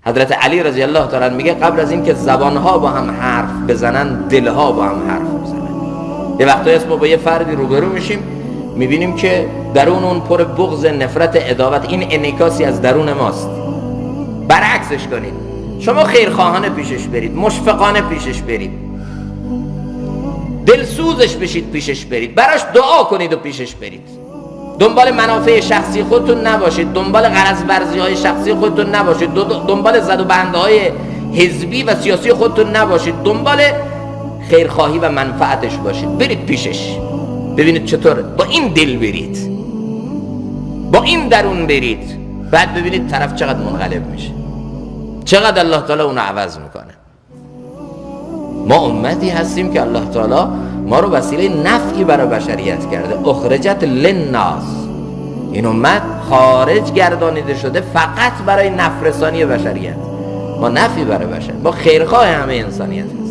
حضرت علی رضی الله تعالی عنه میگه قبل از این که زبانها با هم حرف بزنن، دلها با هم حرف بزنن. یه وقتایی هست ما با یه فردی روبرو میشیم میبینیم که درون اون پر بغض، نفرت، عداوت. این انعکاسی از درون ماست. برعکسش کنید، شما خیرخواهانه پیشش برید، مشفقانه پیشش برید، دلسوزش بشید، پیشش برید، براش دعا کنید و پیشش برید. دنبال منافع شخصی خودتون نباشید، دنبال غرض ورزی های شخصی خودتون نباشید، دنبال زد و بندهای حزبی و سیاسی خودتون نباشید، دنبال خیرخواهی و منفعتش باشید. برید پیشش، ببینید چطوره. با این دل برید، با این درون برید، بعد ببینید طرف چقدر منقلب میشه، چقدر الله تعالی اونو عوض میکنه. ما امتی هستیم که الله تعالی ما رو وسیله نفعی برای بشریت کرده. اخرجت للناس، این امت خارج گردانیده شده فقط برای نفع رسانی بشریت. ما نفعی برای بشر، ما خیرخواه همه انسانیت هستیم.